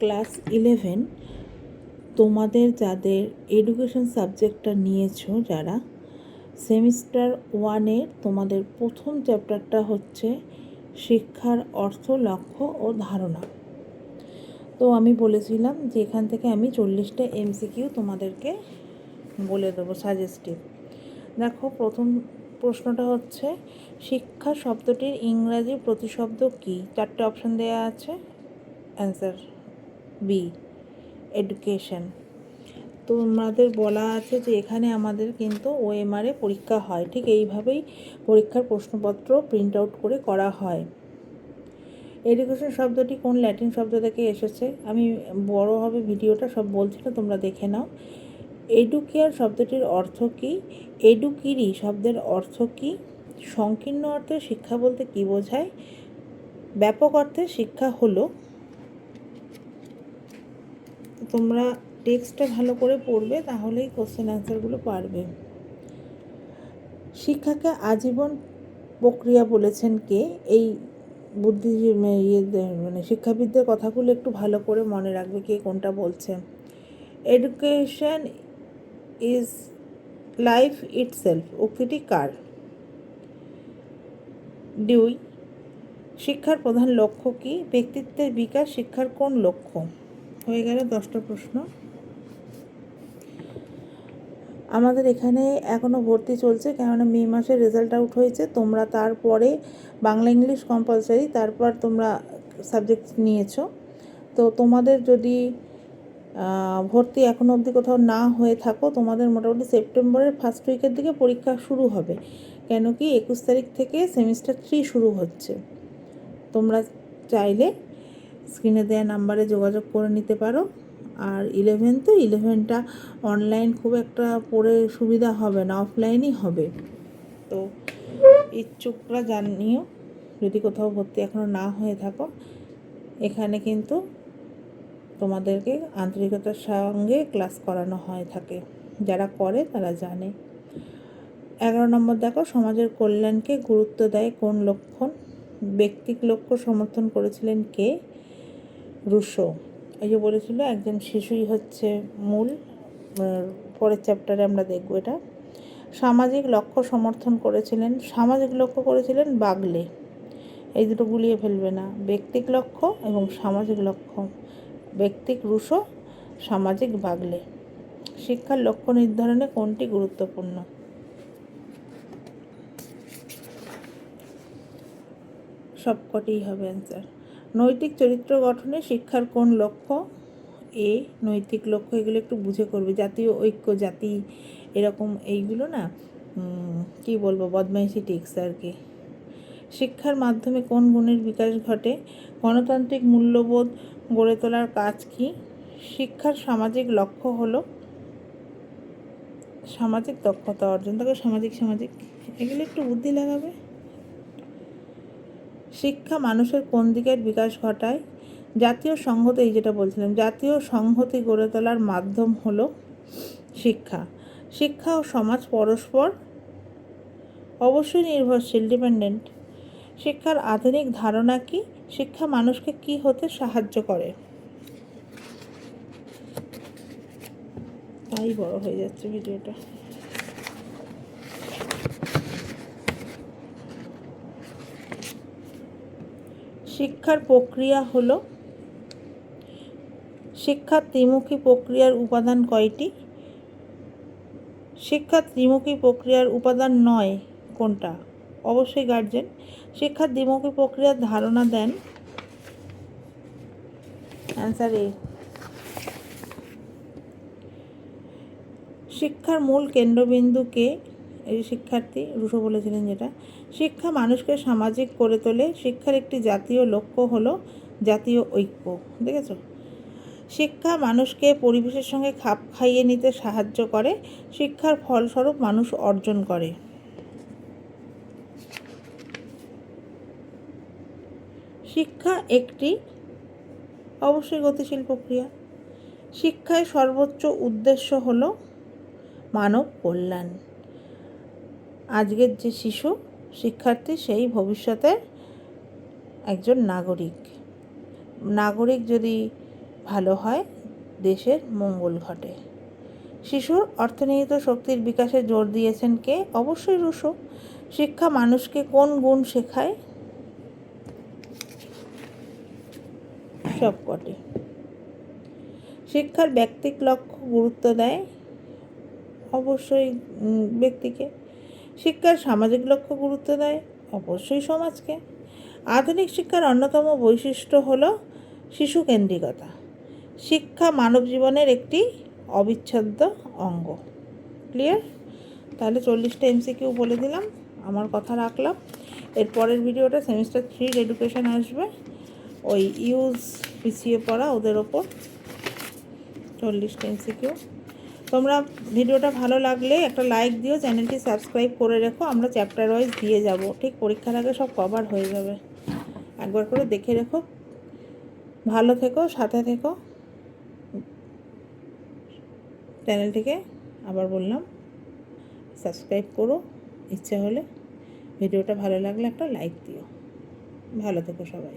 Class 11 তোমাদের যাদের education সাবজেক্টটা নিয়েছো, যারা সেমিস্টার 1-এর তোমাদের প্রথম চ্যাপ্টারটা হচ্ছে শিক্ষার অর্থ, লক্ষ্য ও ধারণা। তো আমি বলেছিলাম যে এখান থেকে আমি 40টা এমসিকিউ তোমাদেরকে বলে দেবো সাজেস্টিভ। দেখো, প্রথম প্রশ্নটা হচ্ছে শিক্ষা শব্দটির ইংরাজি প্রতিশব্দ কী? 4টে অপশান দেওয়া আছে। Answer B, education. তোমাদের বলা আছে যে এখানে আমাদের কিন্তু ওএমআরে পরীক্ষা হয়, ঠিক এইভাবেই পরীক্ষার প্রশ্নপত্র প্রিন্ট আউট করে করা হয়। এডুকেশন শব্দটি কোন ল্যাটিন শব্দ থেকে এসেছে? আমি বড় হবে ভিডিওটা, সব বলছি না, তোমরা দেখে নাও। এডুকেয়ার শব্দটির অর্থ কী? এডুকিরি শব্দের অর্থ কী? সংকীর্ণ অর্থে শিক্ষা বলতে কী বোঝায়? ব্যাপক অর্থে শিক্ষা হলো। তোমরা টেক্সটটা ভালো করে পড়বে, তাহলেই কোশ্চেন অ্যান্সারগুলো পারবে। শিক্ষাকে আজীবন প্রক্রিয়া বলেছেন কে? এই শিক্ষাবিদদের কথাগুলো একটু ভালো করে মনে রাখবে কে কোনটা বলছে। এডুকেশন ইজ লাইফ ইটসেলফ উক্তিটি কার? ডিউই। শিক্ষার প্রধান লক্ষ্য কী? ব্যক্তিত্বের বিকাশ শিক্ষার কোন লক্ষ্য? হয়ে গেল 10টা প্রশ্ন। আমাদের এখানে এখনও ভর্তি চলছে, কেননা মে মাসের রেজাল্ট আউট হয়েছে। তোমরা তারপরে বাংলা ইংলিশ কম্পালসারি, তারপর তোমরা সাবজেক্ট নিয়েছো। তো তোমাদের যদি ভর্তি এখনও অবধি কোথাও না হয়ে থাকো, তোমাদের মোটামুটি সেপ্টেম্বরের ফার্স্ট উইকের দিকে পরীক্ষা শুরু হবে, কেন কি 21 তারিখ থেকে সেমিস্টার 3 শুরু হচ্ছে। তোমরা চাইলে স্ক্রিনে দেওয়া নাম্বারে যোগাযোগ করে নিতে পারো। আর 11টা অনলাইন খুব একটা পড়ে সুবিধা হবে না, অফলাইনই হবে। তো ইচ্ছুকরা জানিও, যদি কোথাও ভর্তি এখনও না হয়ে থাকো। এখানে কিন্তু তোমাদেরকে আন্তরিকতার সঙ্গে ক্লাস করানো হয়ে থাকে, যারা করে তারা জানে। 11 নম্বর দেখো, সমাজের কল্যাণকে গুরুত্ব দেয় কোন লক্ষণ? ব্যক্তিক লক্ষ্য সমর্থন করেছিলেন কে? রুশো। এই যে বলেছিল একজন শিশুই হচ্ছে মূল, পরের চ্যাপ্টারে আমরা দেখব এটা। সামাজিক লক্ষ্য সমর্থন করেছিলেন, সামাজিক লক্ষ্য করেছিলেন বাগলে। এই দুটো গুলিয়ে ফেলবে না, ব্যক্তিক লক্ষ্য এবং সামাজিক লক্ষ্য। ব্যক্তিক রুশো, সামাজিক বাগলে। শিক্ষার লক্ষ্য নির্ধারণে কোনটি গুরুত্বপূর্ণ? সবকটিই হবে অ্যান্সার। নৈতিক চরিত্র গঠনে শিক্ষার কোন লক্ষ্য? এ, নৈতিক লক্ষ্য। এগুলো একটু বুঝে করবে। জাতীয় ঐক্য, জাতি, এরকম এইগুলো না কি বলবো, বদমাইশি টিক্স আর কি। শিক্ষার মাধ্যমে কোন গুণের বিকাশ ঘটে? গণতান্ত্রিক মূল্যবোধ গড়ে তোলার কাজ কি? শিক্ষার সামাজিক লক্ষ্য হলো সামাজিক দক্ষতা অর্জন। তাকে সামাজিক এগুলো একটু বুদ্ধি লাগাবে। শিক্ষা মানুষের কোন দিকের বিকাশ ঘটায়? জাতীয় সংহতি, এই যেটা বলছিলাম, জাতীয় সংহতি গড়ে তোলার মাধ্যম হলো শিক্ষা। শিক্ষা ও সমাজ পরস্পর অবশ্যই নির্ভরশীল, ডিপেন্ডেন্ট। শিক্ষার আধুনিক ধারণা কি? শিক্ষা মানুষকে কি হতে সাহায্য করে? তাই বড় হয়ে যাচ্ছে ভিডিওটা। শিক্ষার প্রক্রিয়া হলো, শিক্ষার ত্রিমুখী প্রক্রিয়ার উপাদান কয়টি? শিক্ষার ত্রিমুখী প্রক্রিয়ার উপাদান নয় কোনটা? অবশ্যই গার্জেন। শিক্ষার দ্বিমুখী প্রক্রিয়ার ধারণা দেন। অ্যান্সার এ। শিক্ষার মূল কেন্দ্রবিন্দু কে? এই শিক্ষার্থী, রুশো বলেছিলেন যেটা। শিক্ষা মানুষকে সামাজিক করে তোলে। শিক্ষার একটি জাতীয় লক্ষ্য হলো জাতীয় ঐক্য। দেখেছো? শিক্ষা মানুষকে পরিবেশের সঙ্গে খাপ খাইয়ে নিতে সাহায্য করে। শিক্ষার ফলস্বরূপ মানুষ অর্জন করে। শিক্ষা একটি অবশ্যই গতিশীল প্রক্রিয়া। শিক্ষায় সর্বোচ্চ উদ্দেশ্য হলো মানব কল্যাণ। আজকের যে শিশু শিক্ষার্থী, সেই ভবিষ্যতের একজন নাগরিক। নাগরিক যদি ভালো হয়, দেশের মঙ্গল ঘটে। শিশুর অর্থনিহিত শক্তির বিকাশে জোর দিয়েছেন কে? অবশ্যই রুশো। শিক্ষা মানুষকে কোন গুণ শেখায়? সবকটি। শিক্ষার ব্যক্তিক লক্ষ্য গুরুত্ব দেয়? অবশ্যই ব্যক্তিকে। শিক্ষার সামাজিক লক্ষ্য গুরুত্ব দেয়? অবশ্যই সমাজকে। আধুনিক শিক্ষার অন্যতম বৈশিষ্ট্য হলো শিশুকেন্দ্রিকতা। শিক্ষা মানব জীবনের একটি অবিচ্ছেদ্য অঙ্গ। ক্লিয়ার? তাহলে 40টা এমসিকিউ বলে দিলাম, আমার কথা রাখলাম। এর পরের ভিডিওটা সেমিস্টার 3 এডুকেশন আসবে, ওই ইউজ পিছিয়ে পড়া ওদের ওপর 40টা এমসিকিউ। তোমরা ভিডিওটা ভালো লাগলে একটা লাইক দিও, চ্যানেলটি সাবস্ক্রাইব করে রেখো। আমরা চ্যাপ্টার ওয়াইজ দিয়ে যাব, ঠিক পরীক্ষার আগে সব কভার হয়ে যাবে। একবার করে দেখে রেখো। ভালো থেকো, সাথে থেকো। চ্যানেলটিকে আবার বললাম সাবস্ক্রাইব করো, ইচ্ছে হলে। ভিডিওটা ভালো লাগলে একটা লাইক দিও। ভালো থেকো সবাই।